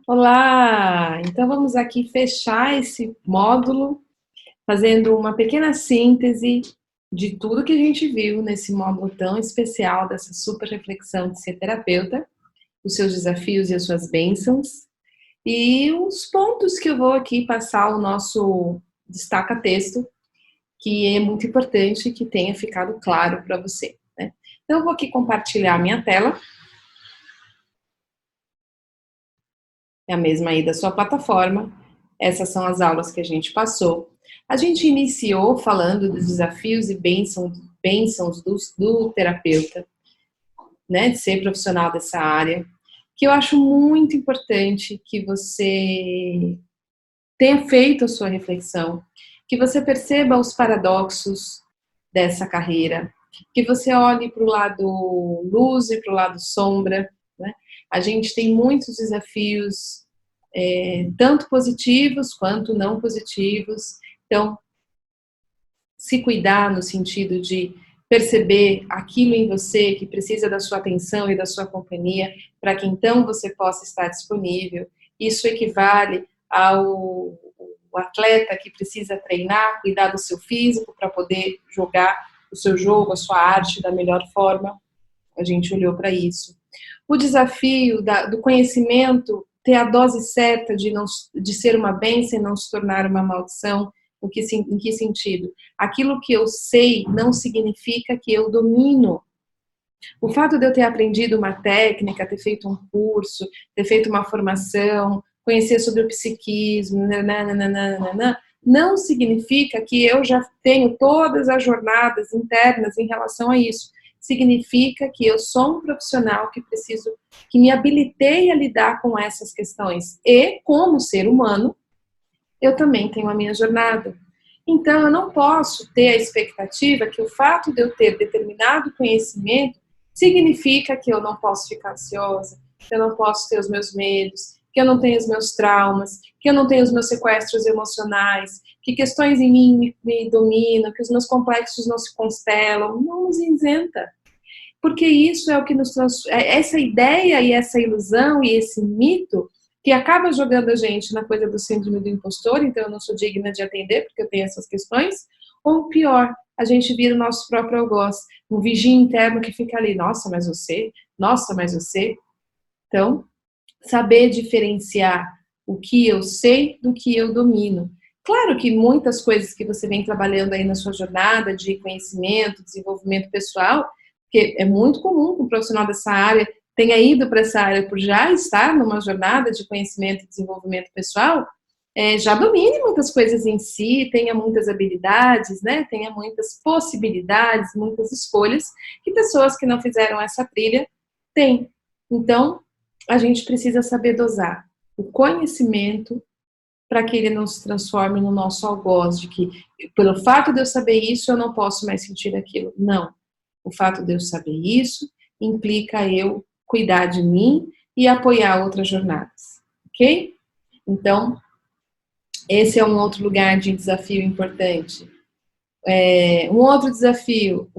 Olá! Então vamos aqui fechar esse módulo, fazendo uma pequena síntese de tudo que a gente viu nesse módulo tão especial dessa super reflexão de ser terapeuta, os seus desafios e as suas bênçãos, e os pontos que eu vou aqui passar o nosso destaca-texto, que é muito importante que tenha ficado claro para você, né? Então eu vou aqui compartilhar a minha tela, é a mesma aí da sua plataforma. Essas são as aulas que a gente passou. A gente iniciou falando dos desafios e bênçãos do terapeuta, né, de ser profissional dessa área, que eu acho muito importante que você tenha feito a sua reflexão, que você perceba os paradoxos dessa carreira, que você olhe para o lado luz e para o lado sombra, né? A gente tem muitos desafios, tanto positivos quanto não positivos. Então, se cuidar no sentido de perceber aquilo em você que precisa da sua atenção e da sua companhia, para que então você possa estar disponível. Isso equivale ao atleta que precisa treinar, cuidar do seu físico para poder jogar o seu jogo, a sua arte da melhor forma. A gente olhou para isso. O desafio do conhecimento, ter a dose certa de ser uma bênção e não se tornar uma maldição. Em que sentido? Aquilo que eu sei não significa que eu domino. O fato de eu ter aprendido uma técnica, ter feito um curso, ter feito uma formação, conhecer sobre o psiquismo, nananana, não significa que eu já tenho todas as jornadas internas em relação a isso. Significa que eu sou um profissional que me habilitei a lidar com essas questões. E, como ser humano, eu também tenho a minha jornada. Então, eu não posso ter a expectativa que o fato de eu ter determinado conhecimento significa que eu não posso ficar ansiosa, que eu não posso ter os meus medos, que eu não tenho os meus traumas, que eu não tenho os meus sequestros emocionais, que questões em mim me dominam, que os meus complexos não se constelam. Não nos isenta. Porque isso é o que nos essa ideia e essa ilusão e esse mito que acaba jogando a gente na coisa do síndrome do impostor, então eu não sou digna de atender porque eu tenho essas questões, ou pior, a gente vira o nosso próprio algoz, um vigia interno que fica ali, nossa, mas você. Então, saber diferenciar o que eu sei do que eu domino. Claro que muitas coisas que você vem trabalhando aí na sua jornada de conhecimento, desenvolvimento pessoal, que é muito comum que um profissional dessa área tenha ido para essa área por já estar numa jornada de conhecimento e desenvolvimento pessoal, já domine muitas coisas em si, tenha muitas habilidades, né? Tenha muitas possibilidades, muitas escolhas que pessoas que não fizeram essa trilha têm. Então, a gente precisa saber dosar o conhecimento para que ele não se transforme no nosso algoz, de que pelo fato de eu saber isso, eu não posso mais sentir aquilo. Não. O fato de eu saber isso implica eu cuidar de mim e apoiar outras jornadas, ok? Então, esse é um outro lugar de desafio importante. Um outro desafio,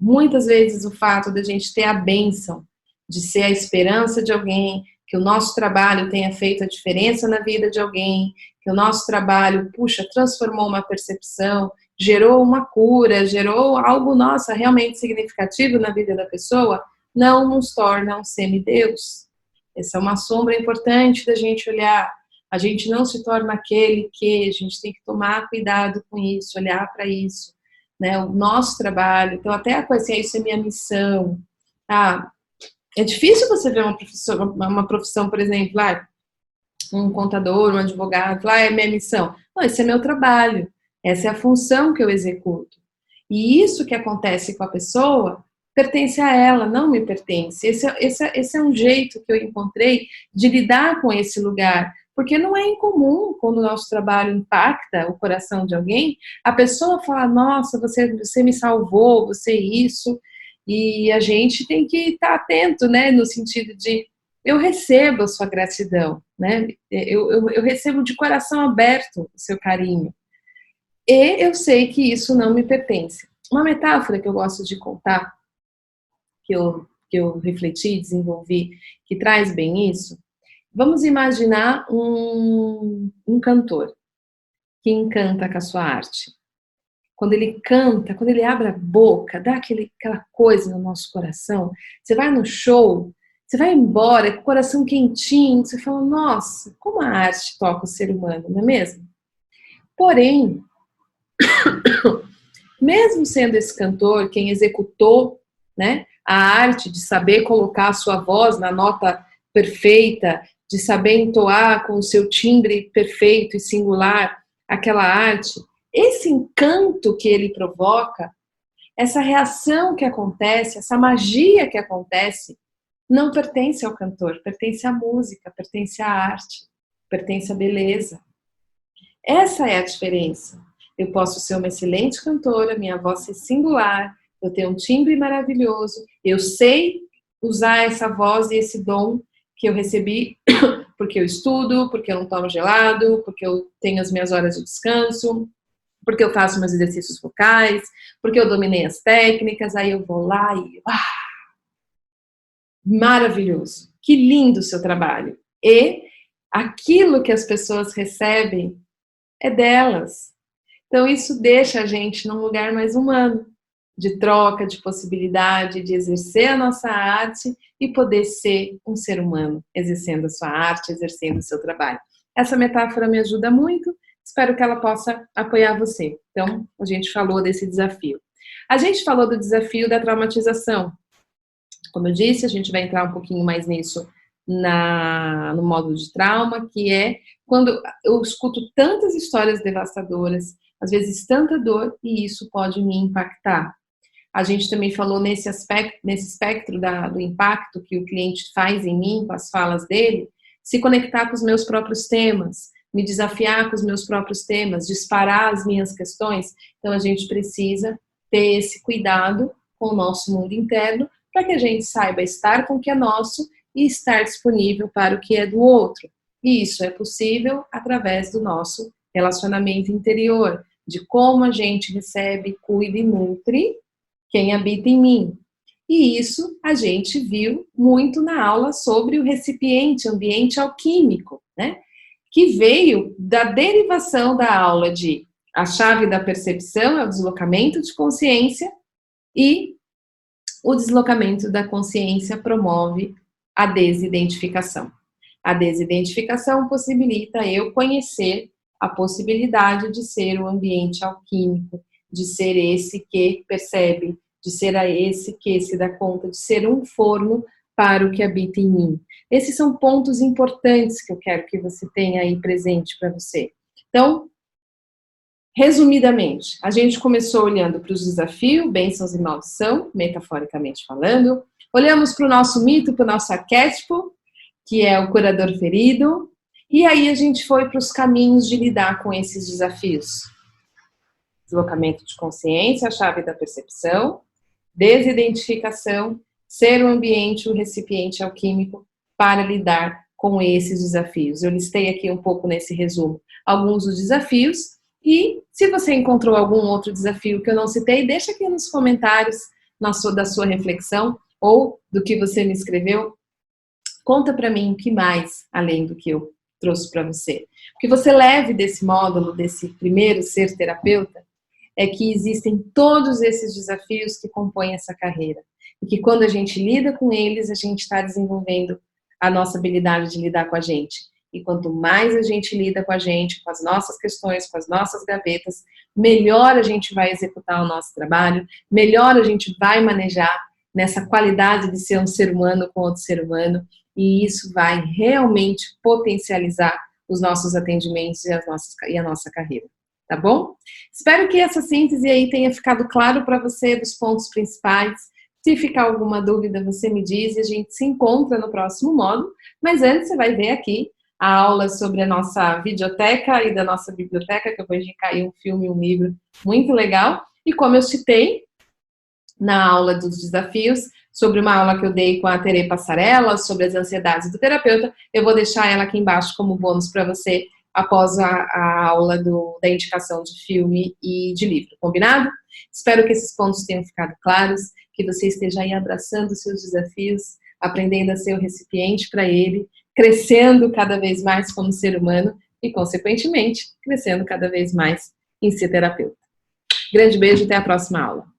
muitas vezes o fato de a gente ter a bênção de ser a esperança de alguém, que o nosso trabalho tenha feito a diferença na vida de alguém, que o nosso trabalho, transformou uma percepção, gerou uma cura, gerou algo, nossa, realmente significativo na vida da pessoa, não nos torna um semideus. Essa é uma sombra importante da gente olhar. A gente não se torna aquele que, a gente tem que tomar cuidado com isso, olhar para isso, né? O nosso trabalho, então até a coisa assim, isso é minha missão. Ah, é difícil você ver uma profissão, por exemplo, um contador, um advogado, lá é minha missão. Não, esse é meu trabalho, essa é a função que eu executo. E isso que acontece com a pessoa pertence a ela, não me pertence. Esse é um jeito que eu encontrei de lidar com esse lugar, porque não é incomum quando o nosso trabalho impacta o coração de alguém, a pessoa fala, nossa, você me salvou, você isso, e a gente tem que estar atento, né, no sentido de eu recebo a sua gratidão, né? Eu recebo de coração aberto o seu carinho. E eu sei que isso não me pertence. Uma metáfora que eu gosto de contar, que eu refleti, desenvolvi, que traz bem isso, Vamos imaginar um cantor que encanta com a sua arte. Quando ele canta, quando ele abre a boca, dá aquela coisa no nosso coração. Você vai no show, você vai embora com o coração quentinho, você fala, nossa, como a arte toca o ser humano, não é mesmo? Porém, mesmo sendo esse cantor quem executou, né, a arte de saber colocar a sua voz na nota perfeita, de saber entoar com o seu timbre perfeito e singular aquela arte, esse encanto que ele provoca, essa reação que acontece, essa magia que acontece, não pertence ao cantor, pertence à música, pertence à arte, pertence à beleza. Essa é a diferença. Eu posso ser uma excelente cantora, minha voz ser singular, eu tenho um timbre maravilhoso, eu sei usar essa voz e esse dom que eu recebi porque eu estudo, porque eu não tomo gelado, porque eu tenho as minhas horas de descanso, porque eu faço meus exercícios vocais, porque eu dominei as técnicas, aí eu vou lá e... maravilhoso! Que lindo o seu trabalho! E aquilo que as pessoas recebem é delas. Então isso deixa a gente num lugar mais humano, de troca, de possibilidade, de exercer a nossa arte e poder ser um ser humano, exercendo a sua arte, exercendo o seu trabalho. Essa metáfora me ajuda muito, espero que ela possa apoiar você. Então, a gente falou desse desafio. A gente falou do desafio da traumatização. Como eu disse, a gente vai entrar um pouquinho mais nisso no módulo de trauma, que é quando eu escuto tantas histórias devastadoras, às vezes tanta dor, e isso pode me impactar. A gente também falou nesse espectro do impacto que o cliente faz em mim, com as falas dele, se conectar com os meus próprios temas, me desafiar com os meus próprios temas, disparar as minhas questões. Então, a gente precisa ter esse cuidado com o nosso mundo interno, para que a gente saiba estar com o que é nosso e estar disponível para o que é do outro. E isso é possível através do nosso relacionamento interior, de como a gente recebe, cuida e nutre quem habita em mim. E isso a gente viu muito na aula sobre o recipiente, ambiente alquímico, né? Que veio da derivação da aula de a chave da percepção é o deslocamento de consciência e o deslocamento da consciência promove a desidentificação. A desidentificação possibilita eu conhecer a possibilidade de ser o ambiente alquímico, de ser esse que percebe, de ser esse que se dá conta, de ser um forno para o que habita em mim. Esses são pontos importantes que eu quero que você tenha aí presente para você. Então, resumidamente, a gente começou olhando para os desafios, bênçãos e maldição, metaforicamente falando. Olhamos para o nosso mito, para o nosso arquétipo, que é o curador ferido. E aí a gente foi para os caminhos de lidar com esses desafios. Deslocamento de consciência, a chave da percepção, desidentificação, ser o ambiente, o recipiente alquímico para lidar com esses desafios. Eu listei aqui um pouco nesse resumo alguns dos desafios. E se você encontrou algum outro desafio que eu não citei, deixa aqui nos comentários da sua reflexão ou do que você me escreveu. Conta para mim o que mais, além do que eu trouxe para você. O que você leve desse módulo, desse primeiro ser terapeuta, é que existem todos esses desafios que compõem essa carreira. E que quando a gente lida com eles, a gente está desenvolvendo a nossa habilidade de lidar com a gente. E quanto mais a gente lida com a gente, com as nossas questões, com as nossas gavetas, melhor a gente vai executar o nosso trabalho, melhor a gente vai manejar nessa qualidade de ser um ser humano com outro ser humano, e isso vai realmente potencializar os nossos atendimentos e a nossa carreira. Tá bom? Espero que essa síntese aí tenha ficado claro para você dos pontos principais. Se ficar alguma dúvida, você me diz e a gente se encontra no próximo módulo. Mas antes, você vai ver aqui a aula sobre a nossa videoteca e da nossa biblioteca, que eu vou indicar aí um filme, um livro muito legal. E como eu citei na aula dos desafios, sobre uma aula que eu dei com a Tere Passarella, sobre as ansiedades do terapeuta, eu vou deixar ela aqui embaixo como bônus para você, após a aula da indicação de filme e de livro, combinado? Espero que esses pontos tenham ficado claros, que você esteja aí abraçando os seus desafios, aprendendo a ser o recipiente para ele, crescendo cada vez mais como ser humano e, consequentemente, crescendo cada vez mais em ser terapeuta. Grande beijo, até a próxima aula.